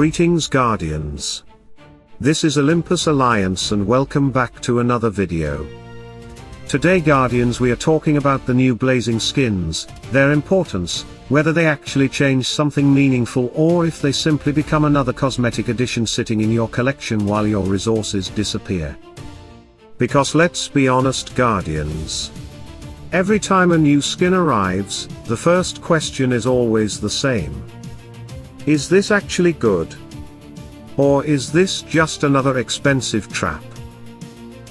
Greetings Guardians. This is Olympus Alliance and welcome back to another video. Today Guardians, we are talking about the new blazing skins, their importance, whether they actually change something meaningful or if they simply become another cosmetic addition sitting in your collection while your resources disappear. Because let's be honest Guardians, every time a new skin arrives, the first question is always the same. Is this actually good? Or is this just another expensive trap?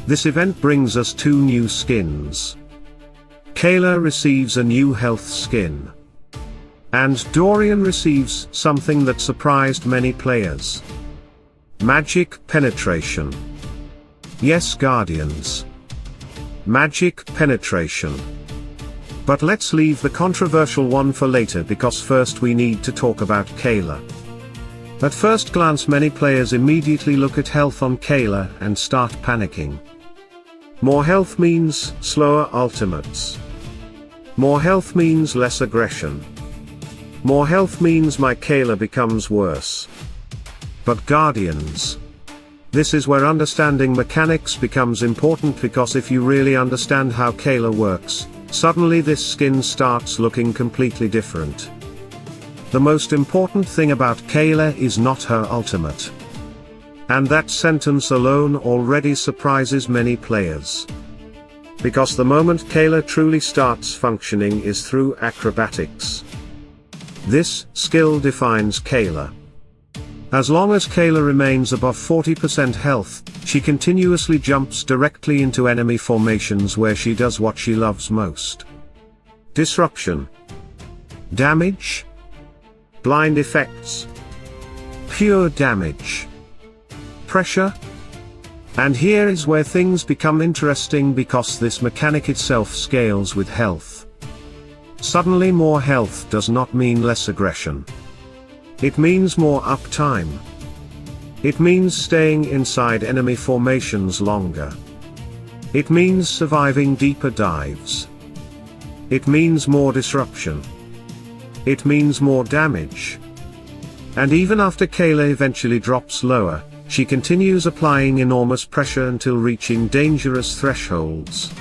This event brings us two new skins. Kayla receives a new health skin. And Dorian receives something that surprised many players. Magic penetration. Yes Guardians. Magic penetration. But let's leave the controversial one for later because first we need to talk about Kayla. At first glance many players immediately look at health on Kayla and start panicking. More health means slower ultimates. More health means less aggression. More health means my Kayla becomes worse. But Guardians, this is where understanding mechanics becomes important, because if you really understand how Kayla works, suddenly this skin starts looking completely different. The most important thing about Kayla is not her ultimate. And that sentence alone already surprises many players. Because the moment Kayla truly starts functioning is through acrobatics. This skill defines Kayla. As long as Kayla remains above 40% health, she continuously jumps directly into enemy formations where she does what she loves most. Disruption. Damage. Blind effects. Pure damage. Pressure. And here is where things become interesting, because this mechanic itself scales with health. Suddenly more health does not mean less aggression. It means more uptime. It means staying inside enemy formations longer. It means surviving deeper dives. It means more disruption. It means more damage. And even after Kayla eventually drops lower, she continues applying enormous pressure until reaching dangerous thresholds.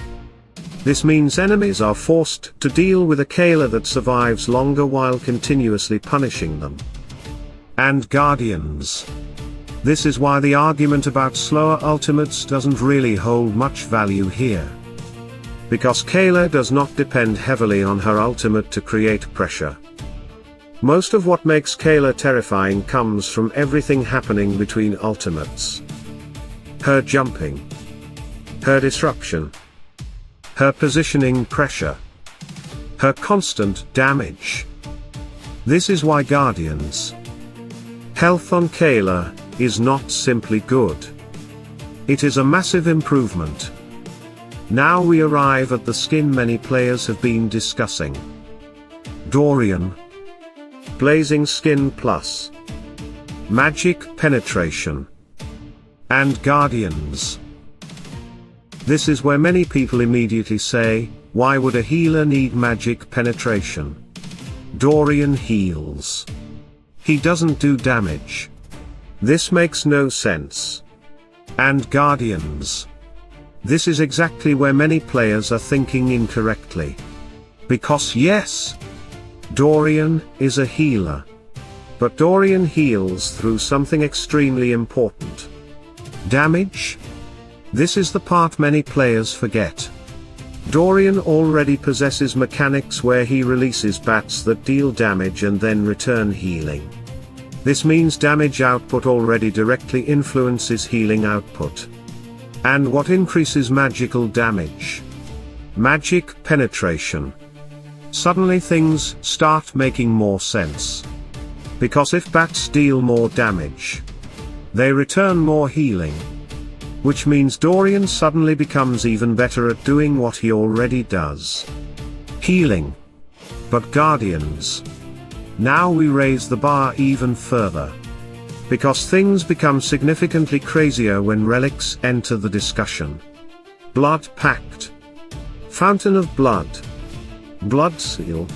This means enemies are forced to deal with a Kayla that survives longer while continuously punishing them. And Guardians, this is why the argument about slower ultimates doesn't really hold much value here. Because Kayla does not depend heavily on her ultimate to create pressure. Most of what makes Kayla terrifying comes from everything happening between ultimates. Her jumping. Her disruption. Her positioning pressure. Her constant damage. This is why Guardians, health on Kayla is not simply good. It is a massive improvement. Now we arrive at the skin many players have been discussing. Dorian. Blazing Skin Plus. Magic penetration. And Guardians. This is where many people immediately say, why would a healer need magic penetration? Dorian heals. He doesn't do damage. This makes no sense. And Guardians, this is exactly where many players are thinking incorrectly. Because yes, Dorian is a healer. But Dorian heals through something extremely important. Damage? This is the part many players forget. Dorian already possesses mechanics where he releases bats that deal damage and then return healing. This means damage output already directly influences healing output. And what increases magical damage? Magic penetration. Suddenly things start making more sense. Because if bats deal more damage, they return more healing. Which means Dorian suddenly becomes even better at doing what he already does. Healing. But Guardians, now we raise the bar even further. Because things become significantly crazier when relics enter the discussion. Blood Pact. Fountain of Blood. Blood Seal.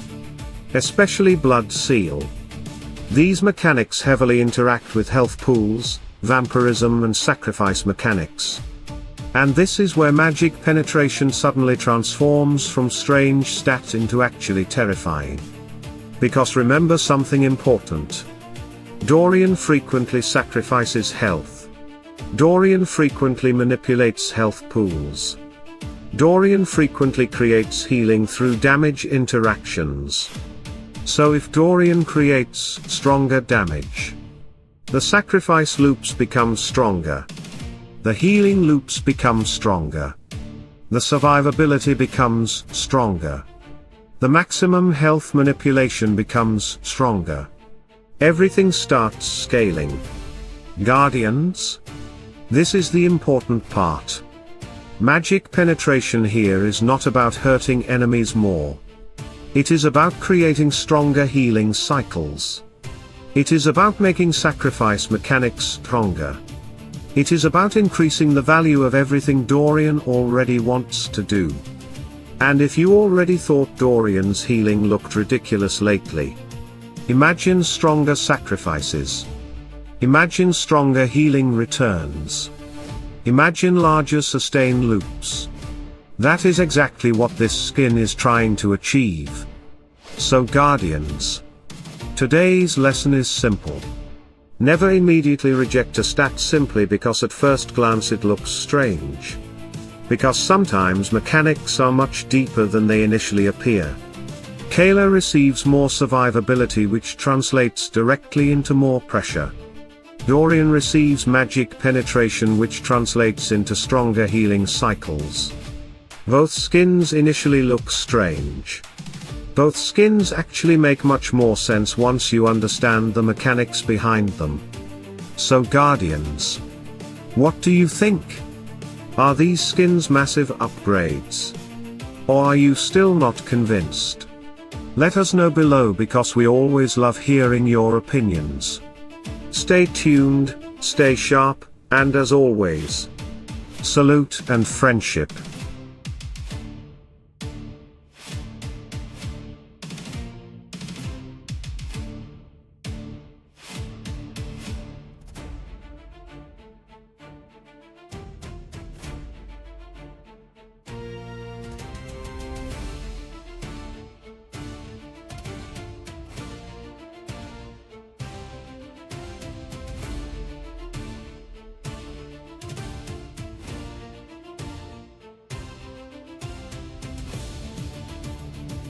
Especially Blood Seal. These mechanics heavily interact with health pools, vampirism and sacrifice mechanics. And this is where magic penetration suddenly transforms from strange stat into actually terrifying. Because remember something important. Dorian frequently sacrifices health. Dorian frequently manipulates health pools. Dorian frequently creates healing through damage interactions. So if Dorian creates stronger damage, the sacrifice loops become stronger. The healing loops become stronger. The survivability becomes stronger. The maximum health manipulation becomes stronger. Everything starts scaling. Guardians? This is the important part. Magic penetration here is not about hurting enemies more. It is about creating stronger healing cycles. It is about making sacrifice mechanics stronger. It is about increasing the value of everything Dorian already wants to do. And if you already thought Dorian's healing looked ridiculous lately, imagine stronger sacrifices. Imagine stronger healing returns. Imagine larger sustain loops. That is exactly what this skin is trying to achieve. So Guardians, today's lesson is simple. Never immediately reject a stat simply because at first glance it looks strange. Because sometimes mechanics are much deeper than they initially appear. Kayla receives more survivability, which translates directly into more pressure. Dorian receives magic penetration, which translates into stronger healing cycles. Both skins initially look strange. Both skins actually make much more sense once you understand the mechanics behind them. So Guardians, what do you think? Are these skins massive upgrades? Or are you still not convinced? Let us know below, because we always love hearing your opinions. Stay tuned, stay sharp, and as always, salute and friendship.